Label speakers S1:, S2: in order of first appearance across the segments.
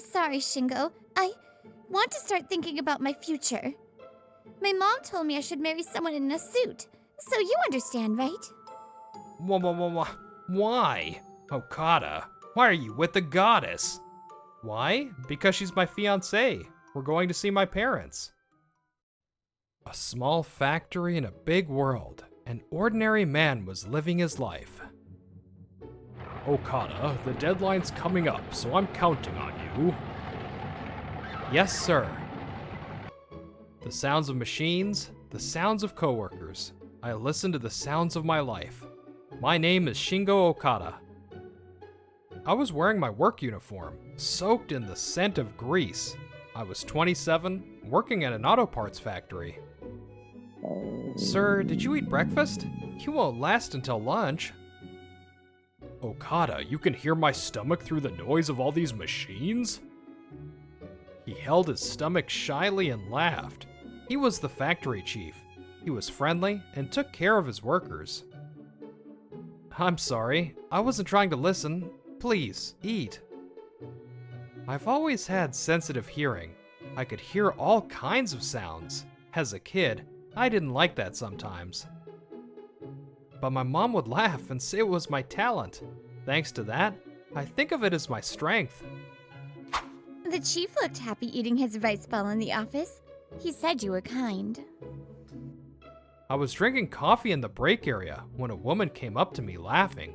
S1: sorry, Shingo. I want to start thinking about my future. My mom told me I should marry someone in a suit, so you understand, right?
S2: Why? Okada, why are you with the goddess? Why? Because she's my fiancée. We're going to see my parents. A small factory in a big world. An ordinary man was living his life. Okada, the deadline's coming up, so I'm counting on you. Yes, sir. The sounds of machines, the sounds of coworkers. I listen to the sounds of my life. My name is Shingo Okada. I was wearing my work uniform, soaked in the scent of grease. I was 27, working at an auto parts factory. Sir, did you eat breakfast? You won't last until lunch. Okada, you can hear my stomach through the noise of all these machines? He held his stomach shyly and laughed. He was the factory chief. He was friendly and took care of his workers. I'm sorry, I wasn't trying to listen. Please, eat. I've always had sensitive hearing. I could hear all kinds of sounds. As a kid, I didn't like that sometimes. But my mom would laugh and say it was my talent. Thanks to that, I think of it as my strength.
S1: The chief looked happy eating his rice ball in the office. He said you were kind.
S2: I was drinking coffee in the break area when a woman came up to me laughing.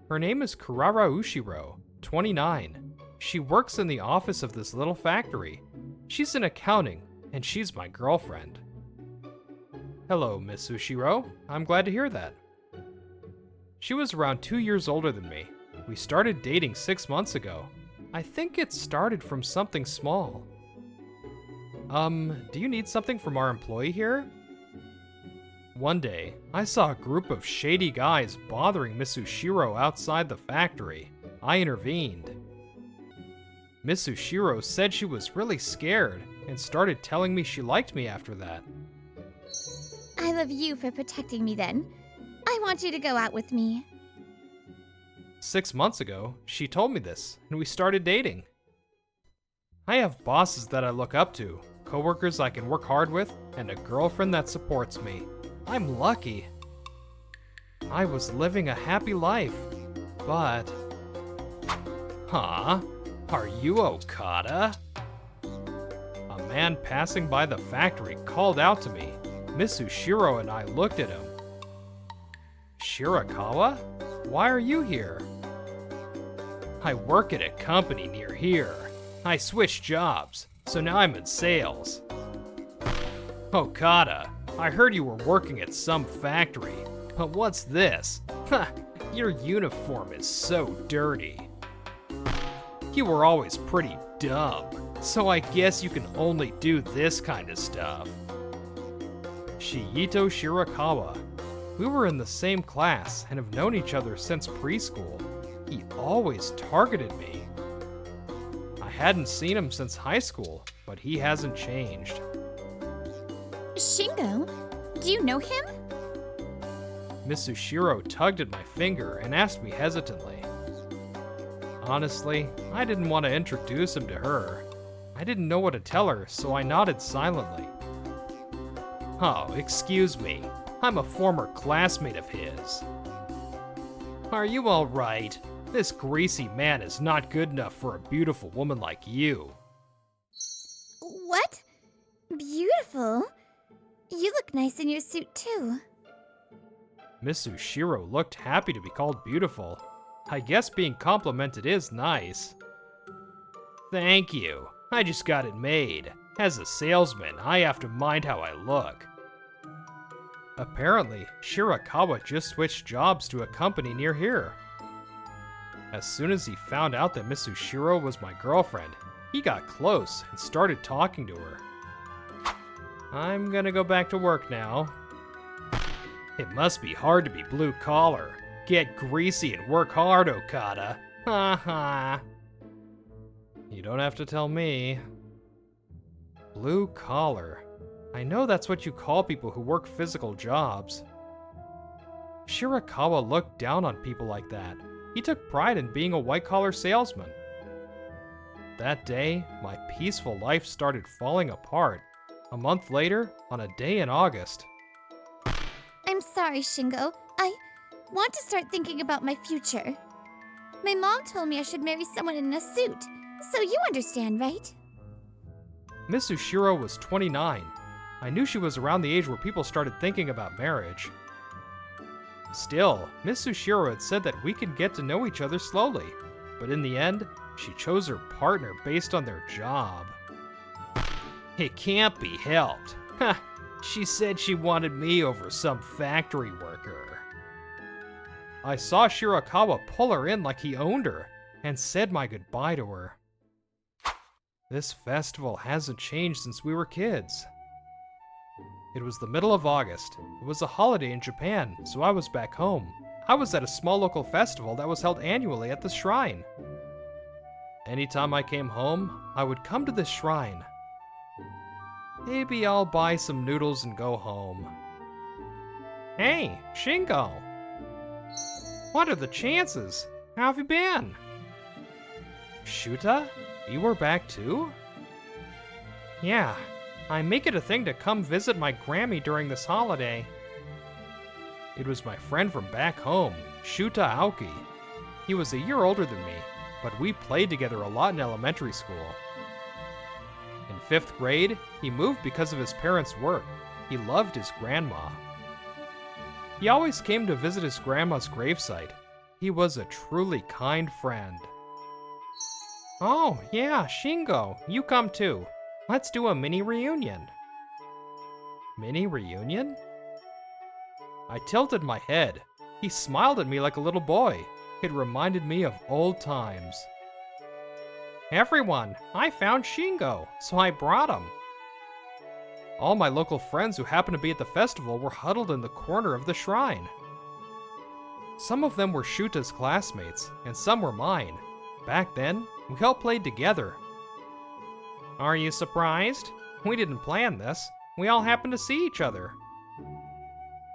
S2: Her name is Kurara Ushiro, 29. She works in the office of this little factory. She's in accounting, and she's my girlfriend. Hello, Miss Ushiro. I'm glad to hear that. She was around 2 years older than me. We started dating 6 months ago. I think it started from something small. Do you need something from our employee here? One day, I saw a group of shady guys bothering Miss Ushiro outside the factory. I intervened. Miss Ushiro said she was really scared and started telling me she liked me after that.
S1: I love you for protecting me then. I want you to go out with me.
S2: 6 months ago, she told me this, and we started dating. I have bosses that I look up to, coworkers I can work hard with, and a girlfriend that supports me. I'm lucky. I was living a happy life, but... Huh? Are you Okada? A man passing by the factory called out to me. Miss Ushiro and I looked at him. Shirakawa? Why are you here? I work at a company near here. I switched jobs, so now I'm in sales. Okada, I heard you were working at some factory, but what's this? Ha! Your uniform is so dirty. You were always pretty dumb, so I guess you can only do this kind of stuff. Shiito Shirakawa. We were in the same class and have known each other since preschool. He always targeted me. I hadn't seen him since high school, but he hasn't changed.
S1: Shingo, do you know him?
S2: Miss Ushiro tugged at my finger and asked me hesitantly. Honestly, I didn't want to introduce him to her. I didn't know what to tell her, so I nodded silently. Oh, excuse me. I'm a former classmate of his. Are you all right? This greasy man is not good enough for a beautiful woman like you.
S1: What? Beautiful? You look nice in your suit too.
S2: Miss Ushiro looked happy to be called beautiful. I guess being complimented is nice. Thank you. I just got it made. As a salesman, I have to mind how I look. Apparently, Shirakawa just switched jobs to a company near here. As soon as he found out that Miss Ushiro was my girlfriend, he got close and started talking to her. I'm gonna go back to work now. It must be hard to be blue collar. Get greasy and work hard, Okada. Ha ha. You don't have to tell me. Blue collar. I know that's what you call people who work physical jobs. Shirakawa looked down on people like that. He took pride in being a white-collar salesman. that day, my peaceful life started falling apart. A month later, on a day in August.
S1: I'm sorry, Shingo. I want to start thinking about my future. My mom told me I should marry someone in a suit, so you understand, right?
S2: Miss Ushiro was 29. I knew she was around the age where people started thinking about marriage. Still, Miss Ushiro had said that we could get to know each other slowly, but in the end, she chose her partner based on their job. It can't be helped. Ha! She said she wanted me over some factory worker. I saw Shirakawa pull her in like he owned her, and said my goodbye to her. This festival hasn't changed since we were kids. It was the middle of August. It was a holiday in Japan, so I was back home. I was at a small local festival that was held annually at the shrine. Anytime I came home, I would come to this shrine. Maybe I'll buy some noodles and go home. Hey, Shingo! What are the chances? How have you been? Shuta, you were back too? Yeah, I make it a thing to come visit my Grammy during this holiday. It was my friend from back home, Shuta Aoki. He was a year older than me, but we played together a lot in elementary school. In 5th grade, he moved because of his parents' work. He loved his grandma. He always came to visit his grandma's gravesite. He was a truly kind friend. Oh, yeah, Shingo, you come too. Let's do a mini reunion. Mini reunion? I tilted my head. He smiled at me like a little boy. It reminded me of old times. Everyone, I found Shingo, so I brought him. All my local friends who happened to be at the festival were huddled in the corner of the shrine. Some of them were Shuta's classmates, and some were mine. Back then, we all played together. Are you surprised? We didn't plan this. We all happened to see each other.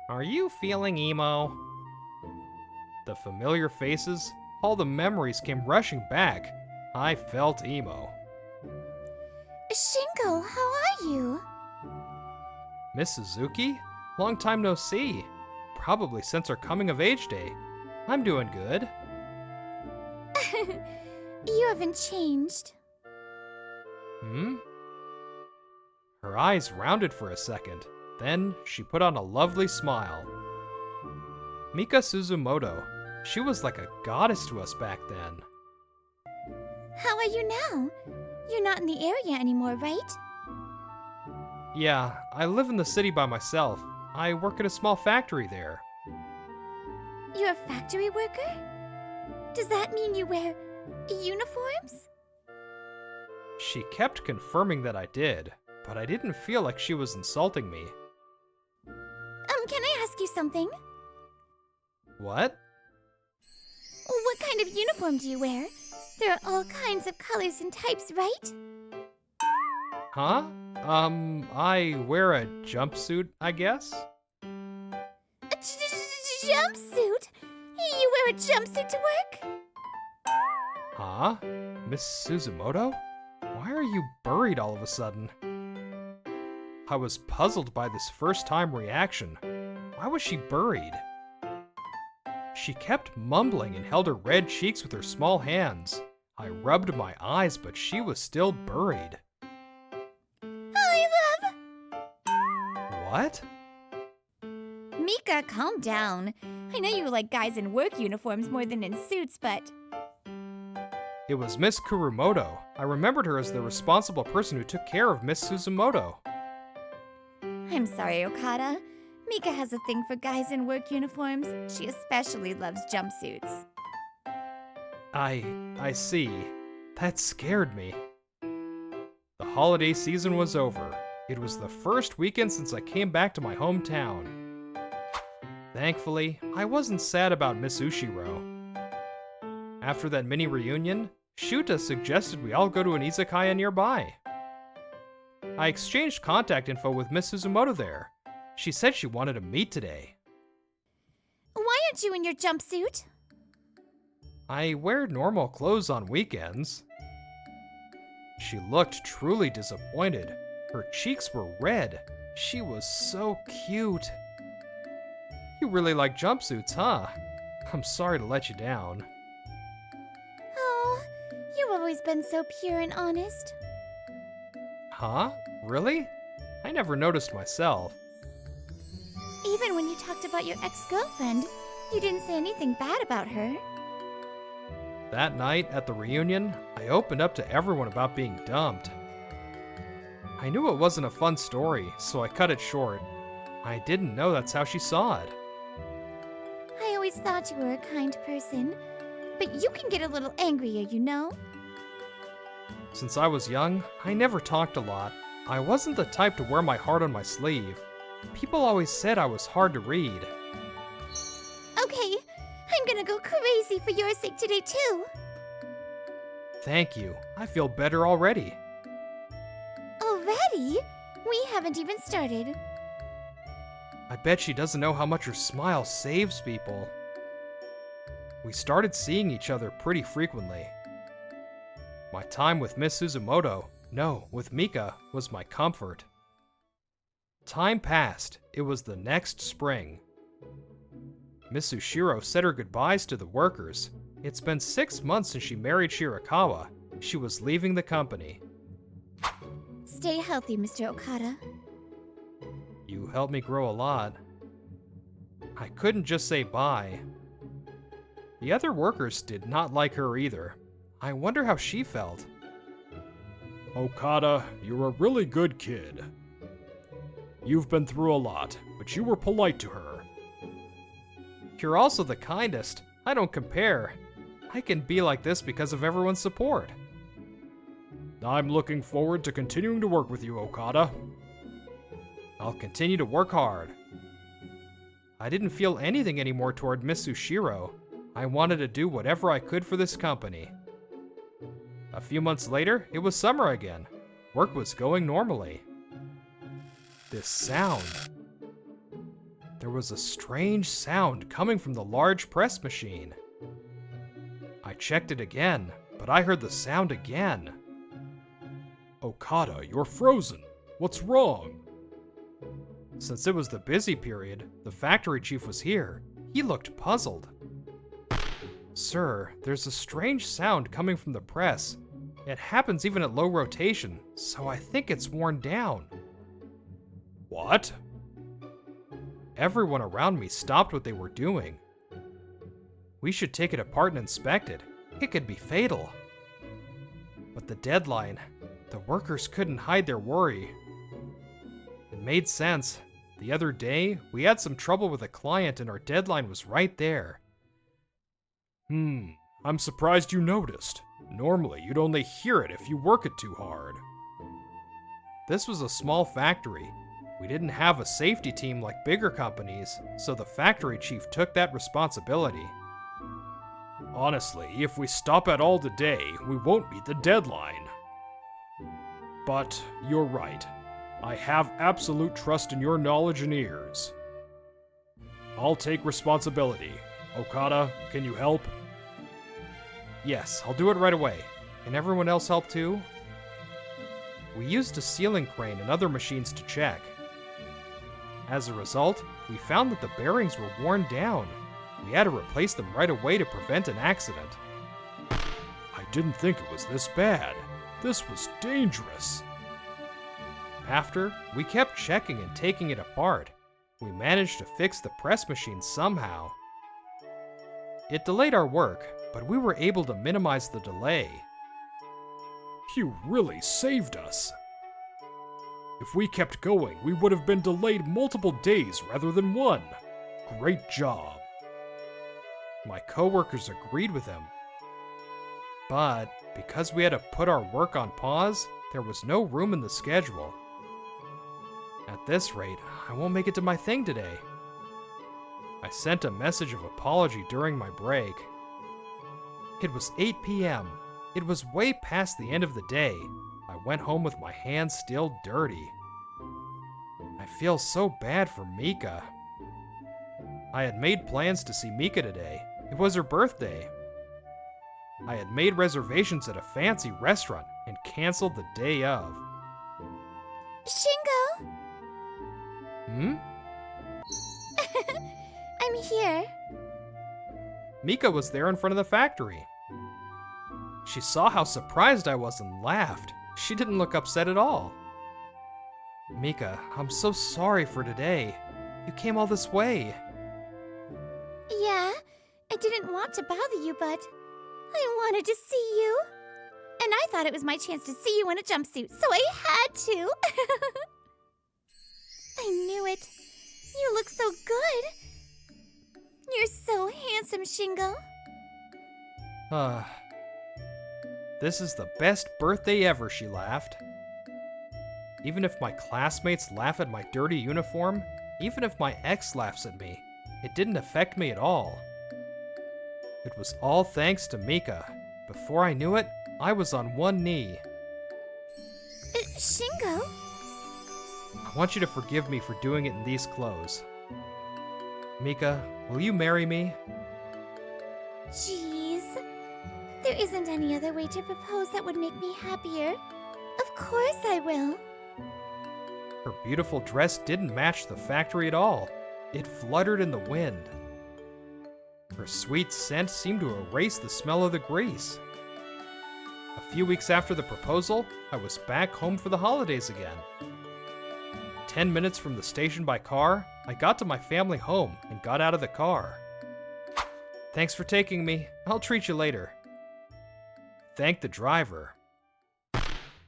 S2: Are you feeling emo? The familiar faces, all the memories came rushing back. I felt emo.
S1: Shingo, how are you?
S2: Miss Suzuki? Long time no see. Probably since our coming of age day. I'm doing good.
S1: You haven't changed.
S2: Her eyes rounded for a second. Then she put on a lovely smile. Mika Suzumoto. She was like a goddess to us back then.
S1: How are you now? You're not in the area anymore, right?
S2: Yeah, I live in the city by myself. I work at a small factory there.
S1: You're a factory worker? Does that mean you wear uniforms?
S2: She kept confirming that I did, but I didn't feel like she was insulting me.
S1: Can I ask you something?
S2: What?
S1: What kind of uniform do you wear? There are all kinds of colors and types, right?
S2: Huh? I wear a jumpsuit, I guess?
S1: A jumpsuit? You wear a jumpsuit to work?
S2: Huh? Miss Suzumoto? Why are you buried all of a sudden? I was puzzled by this first-time reaction. Why was she buried? She kept mumbling and held her red cheeks with her small hands. I rubbed my eyes, but she was still buried.
S1: I love...
S2: What?
S1: Mika, calm down. I know you like guys in work uniforms more than in suits, but...
S2: It was Miss Kurumoto. I remembered her as the responsible person who took care of Miss Suzumoto.
S1: I'm sorry, Okada. Mika has a thing for guys in work uniforms. She especially loves jumpsuits.
S2: I see. That scared me. The holiday season was over. It was the first weekend since I came back to my hometown. Thankfully, I wasn't sad about Miss Ushiro. After that mini reunion, Shuta suggested we all go to an izakaya nearby. I exchanged contact info with Miss Suzumoto there. She said she wanted to meet today.
S1: Why aren't you in your jumpsuit?
S2: I wear normal clothes on weekends. She looked truly disappointed. Her cheeks were red. She was so cute. You really like jumpsuits, huh? I'm sorry to let you down.
S1: Oh, you've always been so pure and honest.
S2: Huh? Really? I never noticed myself.
S1: Even when you talked about your ex-girlfriend, you didn't say anything bad about her.
S2: That night at the reunion, I opened up to everyone about being dumped. I knew it wasn't a fun story, so I cut it short. I didn't know that's how she saw it.
S1: I always thought you were a kind person, but you can get a little angrier, you know?
S2: Since I was young, I never talked a lot. I wasn't the type to wear my heart on my sleeve. People always said I was hard to read.
S1: Okay, I'm gonna go crazy for your sake today too.
S2: Thank you. I feel better already.
S1: Already? We haven't even started.
S2: I bet she doesn't know how much her smile saves people. We started seeing each other pretty frequently. My time with Miss Suzumoto, no, with Mika, was my comfort. Time passed. It was the next spring. Miss Ushiro said her goodbyes to the workers. It's been 6 months since she married Shirakawa. She was leaving the company.
S1: Stay healthy, Mr. Okada.
S2: You helped me grow a lot. I couldn't just say bye. The other workers did not like her either. I wonder how she felt. Okada, you're a really good kid. You've been through a lot, but you were polite to her. You're also the kindest. I don't compare. I can be like this because of everyone's support. I'm looking forward to continuing to work with you, Okada. I'll continue to work hard. I didn't feel anything anymore toward Miss Ushiro. I wanted to do whatever I could for this company. A few months later, it was summer again. Work was going normally. This sound. There was a strange sound coming from the large press machine. I checked it again, but I heard the sound again. Okada, you're frozen. What's wrong? Since it was the busy period, the factory chief was here. He looked puzzled. Sir, there's a strange sound coming from the press. It happens even at low rotation, so I think it's worn down. What? Everyone around me stopped what they were doing. We should take it apart and inspect it. It could be fatal. But the deadline, the workers couldn't hide their worry. It made sense. The other day, we had some trouble with a client and our deadline was right there. I'm surprised you noticed. Normally, you'd only hear it if you work it too hard. This was a small factory. We didn't have a safety team like bigger companies, so the factory chief took that responsibility. Honestly, if we stop at all today, we won't meet the deadline. But you're right. I have absolute trust in your knowledge and ears. I'll take responsibility. Okada, can you help? Yes, I'll do it right away. Can everyone else help too? We used a ceiling crane and other machines to check. As a result, we found that the bearings were worn down. We had to replace them right away to prevent an accident. I didn't think it was this bad. This was dangerous. After, we kept checking and taking it apart. We managed to fix the press machine somehow. It delayed our work, but we were able to minimize the delay. You really saved us. If we kept going, we would have been delayed multiple days rather than one. Great job. My coworkers agreed with him. But because we had to put our work on pause, there was no room in the schedule. At this rate, I won't make it to my thing today. I sent a message of apology during my break. It was 8 p.m. It was way past the end of the day. I went home with my hands still dirty. I feel so bad for Mika. I had made plans to see Mika today. It was her birthday. I had made reservations at a fancy restaurant and canceled the day of.
S1: Shingo!
S2: Hmm?
S1: I'm here.
S2: Mika was there in front of the factory. She saw how surprised I was and laughed. She didn't look upset at all. Mika, I'm so sorry for today. You came all this way.
S1: Yeah, I didn't want to bother you, but I wanted to see you. And I thought it was my chance to see you in a jumpsuit, so I had to. I knew it. You look so good. You're so handsome, Shingo.
S2: This is the best birthday ever, she laughed. Even if my classmates laugh at my dirty uniform, even if my ex laughs at me, it didn't affect me at all. It was all thanks to Mika. Before I knew it, I was on one knee.
S1: Shingo?
S2: I want you to forgive me for doing it in these clothes. Mika, will you marry me?
S1: Jeez. There isn't any other way to propose that would make me happier. Of course I will.
S2: Her beautiful dress didn't match the factory at all. It fluttered in the wind. Her sweet scent seemed to erase the smell of the grease. A few weeks after the proposal, I was back home for the holidays again. 10 minutes from the station by car, I got to my family home and got out of the car. Thanks for taking me. I'll treat you later. Thanked the driver.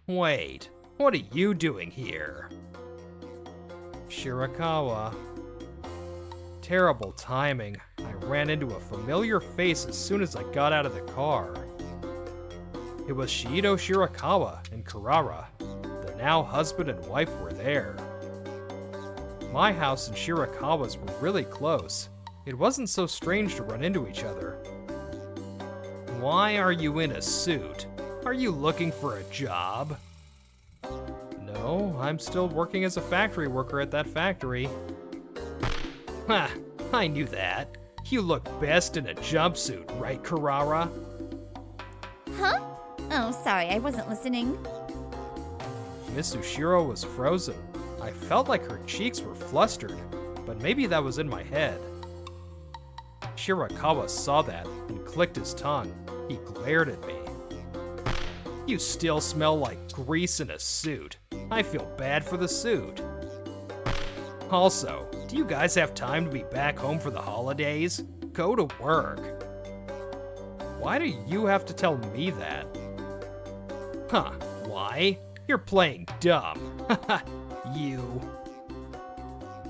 S2: Wait, what are you doing here? Shirakawa. Terrible timing. I ran into a familiar face as soon as I got out of the car. It was Shiido Shirakawa and Kurara. The now husband and wife were there. My house and Shirakawa's were really close. It wasn't so strange to run into each other. Why are you in a suit? Are you looking for a job? No, I'm still working as a factory worker at that factory. Ha, I knew that. You look best in a jumpsuit, right, Kurara?
S1: Huh? Oh, sorry, I wasn't listening.
S2: Miss Ushiro was frozen. I felt like her cheeks were flustered, but maybe that was in my head. Shirakawa saw that and clicked his tongue. He glared at me. You still smell like grease in a suit. I feel bad for the suit. Also, do you guys have time to be back home for the holidays? Go to work. Why do you have to tell me that? Huh, why? You're playing dumb. You.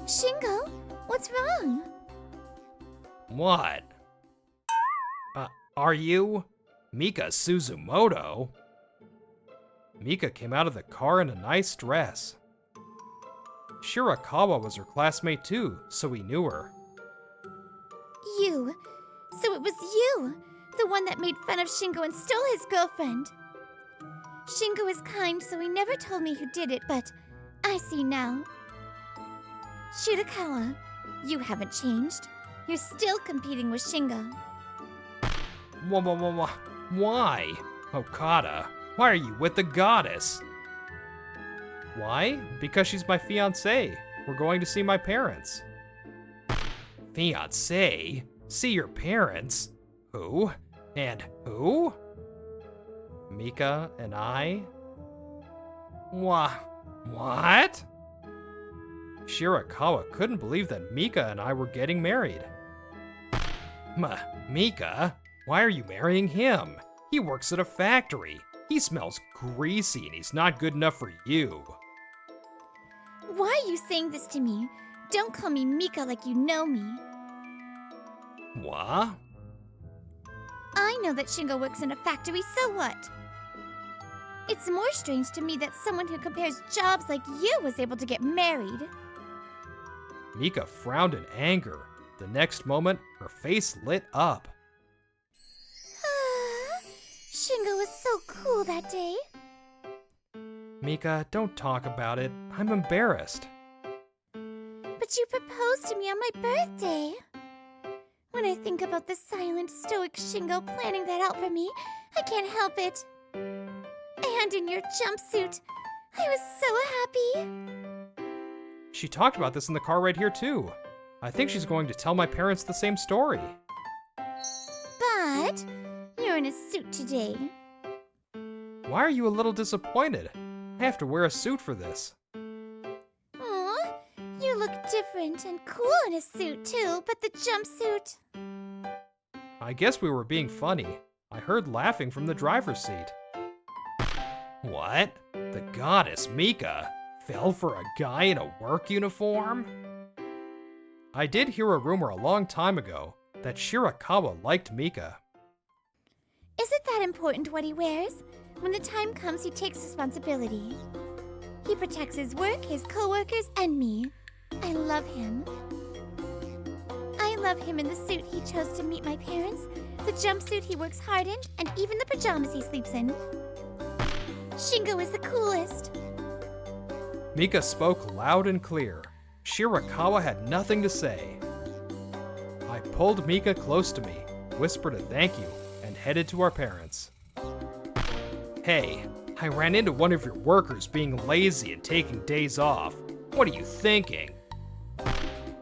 S1: Shingo, what's wrong?
S2: What? Are you Mika Suzumoto? Mika came out of the car in a nice dress. Shirakawa was her classmate too, so he knew her.
S1: You. So it was you, the one that made fun of Shingo and stole his girlfriend. Shingo is kind, so he never told me who did it, but I see now. Shirakawa, you haven't changed. You're still competing with Shingo.
S2: Why? Okada, why are you with the goddess? Why? Because she's my fiancée. We're going to see my parents. Fiancée? See your parents? Who? And who? Mika and I? What? Shirakawa couldn't believe that Mika and I were getting married. Mika? Why are you marrying him? He works at a factory. He smells greasy and he's not good enough for you.
S1: Why are you saying this to me? Don't call me Mika like you know me.
S2: What?
S1: I know that Shingo works in a factory, so what? It's more strange to me that someone who compares jobs like you was able to get married.
S2: Mika frowned in anger. The next moment, her face lit up.
S1: Shingo was so cool that day.
S2: Mika, don't talk about it. I'm embarrassed.
S1: But you proposed to me on my birthday. When I think about the silent, stoic Shingo planning that out for me, I can't help it. I and in your jumpsuit. I was so happy.
S2: She talked about this in the car right here too. I think she's going to tell my parents the same story.
S1: But you're in a suit today.
S2: Why are you a little disappointed? I have to wear a suit for this.
S1: Aw, you look different and cool in a suit too, but the jumpsuit...
S2: I guess we were being funny. I heard laughing from the driver's seat. What? The goddess Mika fell for a guy in a work uniform? I did hear a rumor a long time ago that Shirakawa liked Mika.
S1: Is it that important what he wears? When the time comes, he takes responsibility. He protects his work, his co-workers, and me. I love him. I love him in the suit he chose to meet my parents, the jumpsuit he works hard in, and even the pajamas he sleeps in. Shingo is the coolest.
S2: Mika spoke loud and clear. Shirakawa had nothing to say. I pulled Mika close to me, whispered a thank you, and headed to our parents. Hey, I ran into one of your workers being lazy and taking days off. What are you thinking?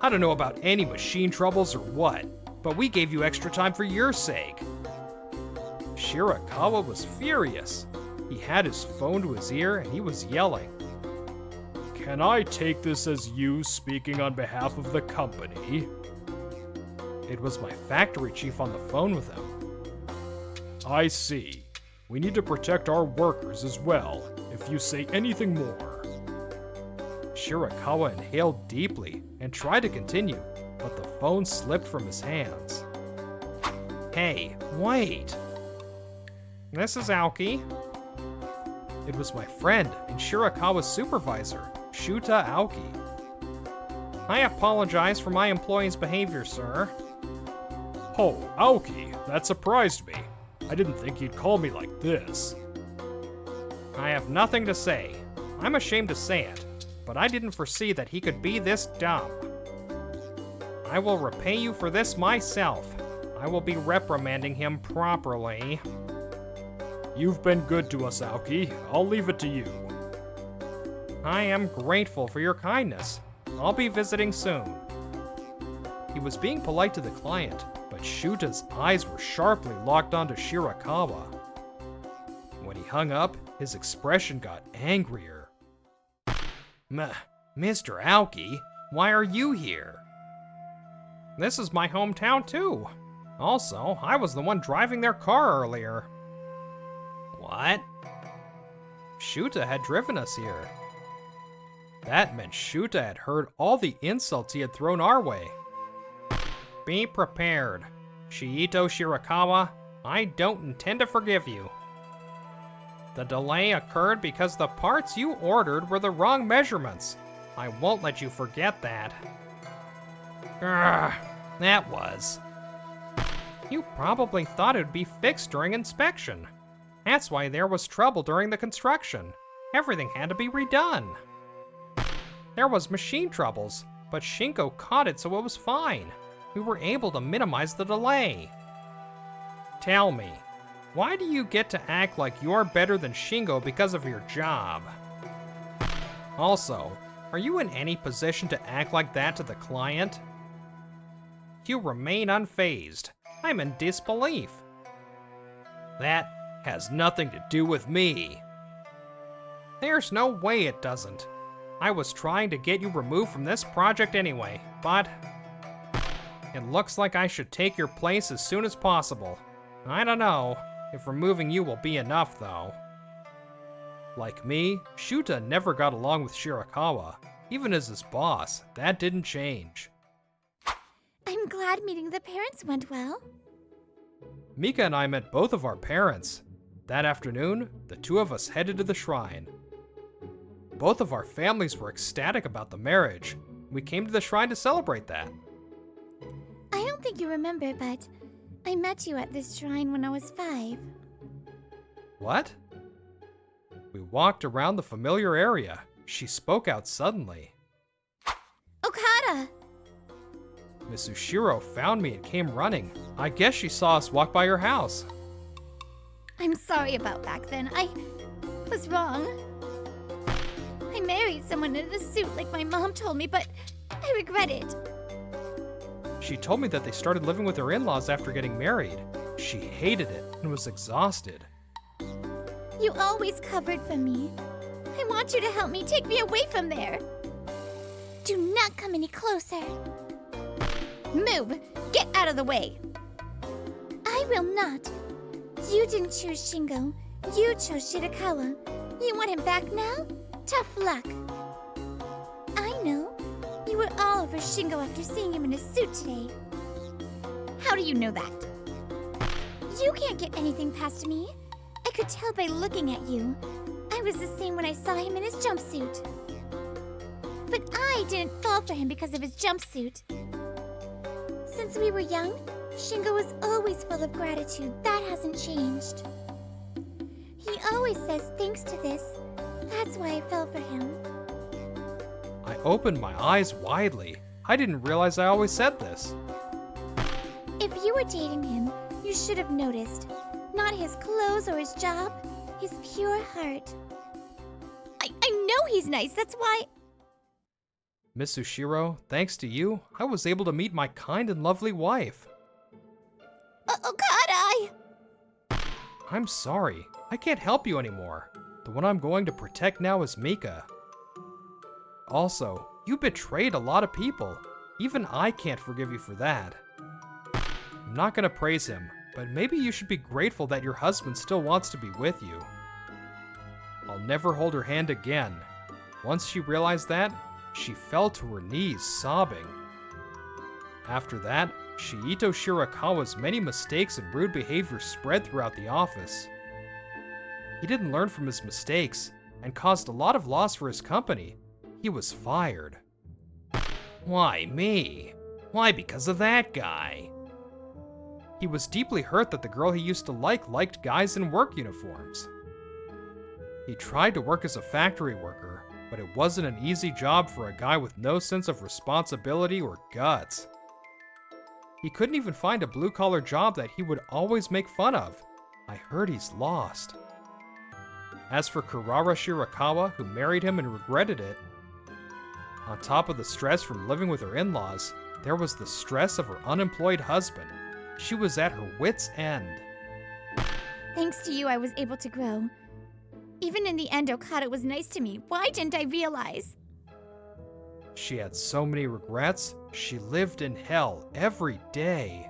S2: I don't know about any machine troubles or what, but we gave you extra time for your sake. Shirakawa was furious. He had his phone to his ear and he was yelling. Can I take this as you speaking on behalf of the company? It was my factory chief on the phone with him. I see. We need to protect our workers as well, if you say anything more. Shirakawa inhaled deeply and tried to continue, but the phone slipped from his hands. Hey, wait! This is Aoki. It was my friend and Shirakawa's supervisor, Shuta Aoki. I apologize for my employee's behavior, sir. Oh, Aoki, that surprised me. I didn't think you'd call me like this. I have nothing to say. I'm ashamed to say it, but I didn't foresee that he could be this dumb. I will repay you for this myself. I will be reprimanding him properly. You've been good to us, Aoki. I'll leave it to you. I am grateful for your kindness. I'll be visiting soon. He was being polite to the client, but Shuta's eyes were sharply locked onto Shirakawa. When he hung up, his expression got angrier. Mr. Aoki, why are you here? This is my hometown too. Also, I was the one driving their car earlier. What? Shuta had driven us here. That meant Shuta had heard all the insults he had thrown our way. Be prepared. Shiito Shirakawa, I don't intend to forgive you. The delay occurred because the parts you ordered were the wrong measurements. I won't let you forget that. That was. You probably thought it would be fixed during inspection. That's why there was trouble during the construction. Everything had to be redone. There was machine troubles, but Shingo caught it so it was fine. We were able to minimize the delay. Tell me, why do you get to act like you're better than Shingo because of your job? Also, are you in any position to act like that to the client? You remain unfazed. I'm in disbelief. That has nothing to do with me. There's no way it doesn't. I was trying to get you removed from this project anyway, but it looks like I should take your place as soon as possible. I don't know if removing you will be enough, though. Like me, Shuta never got along with Shirakawa. Even as his boss, that didn't change.
S1: I'm glad meeting the parents went well.
S2: Mika and I met both of our parents. That afternoon, the two of us headed to the shrine. Both of our families were ecstatic about the marriage. We came to the shrine to celebrate that.
S1: I don't think you remember, but I met you at this shrine when I was 5.
S2: What? We walked around the familiar area. She spoke out suddenly.
S1: Okada!
S2: Miss Ushiro found me and came running. I guess she saw us walk by her house.
S1: I'm sorry about back then. was wrong. I married someone in a suit like my mom told me, but I regret it.
S2: She told me that they started living with her in-laws after getting married. She hated it and was exhausted.
S1: You always covered for me. I want you to help me take me away from there. Do not come any closer. Move! Get out of the way! I will not. You didn't choose Shingo. You chose Shirakawa. You want him back now? Tough luck. I know. You were all over Shingo after seeing him in a suit today. How do you know that? You can't get anything past me. I could tell by looking at you. I was the same when I saw him in his jumpsuit. But I didn't fall for him because of his jumpsuit. Since we were young, Shingo was always full of gratitude. That hasn't changed. He always says thanks to this. That's why I fell for him.
S2: I opened my eyes widely. I didn't realize I always said this.
S1: If you were dating him, you should have noticed. Not his clothes or his job, his pure heart. I know he's nice, that's why...
S2: Miss Ushiro, thanks to you, I was able to meet my kind and lovely wife.
S1: Okada!
S2: I'm sorry. I can't help you anymore. The one I'm going to protect now is Mika. Also, you betrayed a lot of people. Even I can't forgive you for that. I'm not gonna praise him, but maybe you should be grateful that your husband still wants to be with you. I'll never hold her hand again. Once she realized that, she fell to her knees, sobbing. After that, Shiito Shirakawa's many mistakes and rude behavior spread throughout the office. He didn't learn from his mistakes and caused a lot of loss for his company. He was fired. Why me? Why because of that guy? He was deeply hurt that the girl he used to like liked guys in work uniforms. He tried to work as a factory worker, but it wasn't an easy job for a guy with no sense of responsibility or guts. He couldn't even find a blue-collar job that he would always make fun of. I heard he's lost. As for Kurara Shirakawa, who married him and regretted it, on top of the stress from living with her in-laws, there was the stress of her unemployed husband. She was at her wit's end.
S1: Thanks to you, I was able to grow. Even in the end, Okada was nice to me. Why didn't I realize?
S2: She had so many regrets. She lived in hell every day.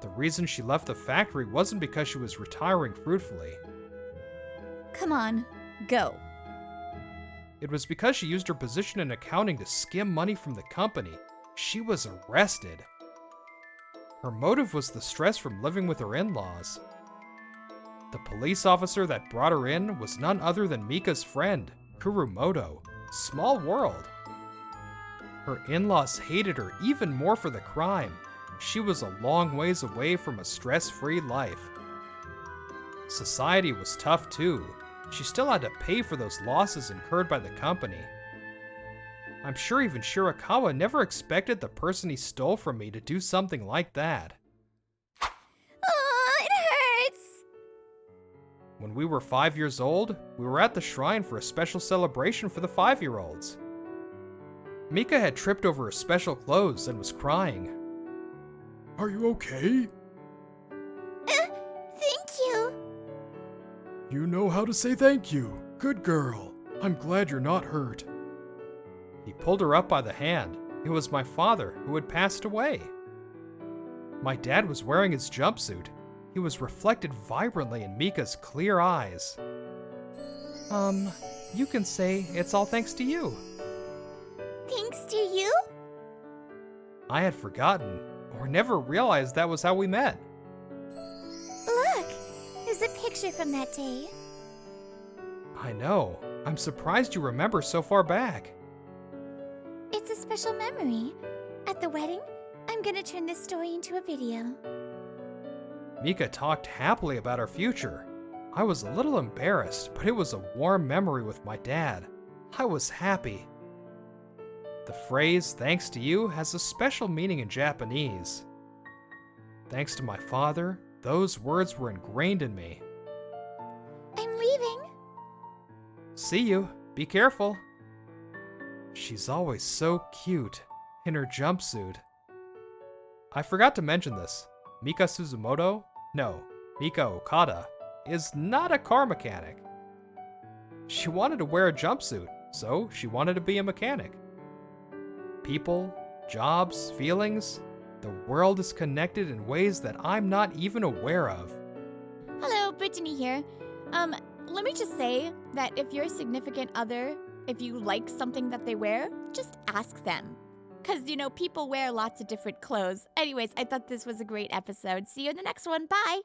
S2: The reason she left the factory wasn't because she was retiring fruitfully.
S1: Come on, go.
S2: It was because she used her position in accounting to skim money from the company. She was arrested. Her motive was the stress from living with her in-laws. The police officer that brought her in was none other than Mika's friend, Kurumoto. Small world. Her in-laws hated her even more for the crime. She was a long ways away from a stress-free life. Society was tough too. She still had to pay for those losses incurred by the company. I'm sure even Shirakawa never expected the person he stole from me to do something like that.
S1: Oh, it hurts!
S2: When we were 5 years old, we were at the shrine for a special celebration for the 5-year-olds. Mika had tripped over her special clothes and was crying. Are you okay?
S1: Thank you.
S2: You know how to say thank you. Good girl. I'm glad you're not hurt. He pulled her up by the hand. It was my father, who had passed away. My dad was wearing his jumpsuit. He was reflected vibrantly in Mika's clear eyes. You can say it's all thanks to you.
S1: Thanks to you?
S2: I had forgotten, or never realized that was how we met.
S1: Look, there's a picture from that day.
S2: I know. I'm surprised you remember so far back.
S1: It's a special memory. At the wedding, I'm gonna turn this story into a video.
S2: Mika talked happily about our future. I was a little embarrassed, but it was a warm memory with my dad. I was happy. The phrase, thanks to you, has a special meaning in Japanese. Thanks to my father, those words were ingrained in me.
S1: I'm leaving.
S2: See you. Be careful. She's always so cute in her jumpsuit. I forgot to mention this. Mika Suzumoto, no, Mika Okada, is not a car mechanic. She wanted to wear a jumpsuit, so she wanted to be a mechanic. People, jobs, feelings, the world is connected in ways that I'm not even aware of.
S1: Hello, Brittany here. Let me just say that if your significant other, if you like something that they wear, just ask them. Because, people wear lots of different clothes. Anyways, I thought this was a great episode. See you in the next one. Bye!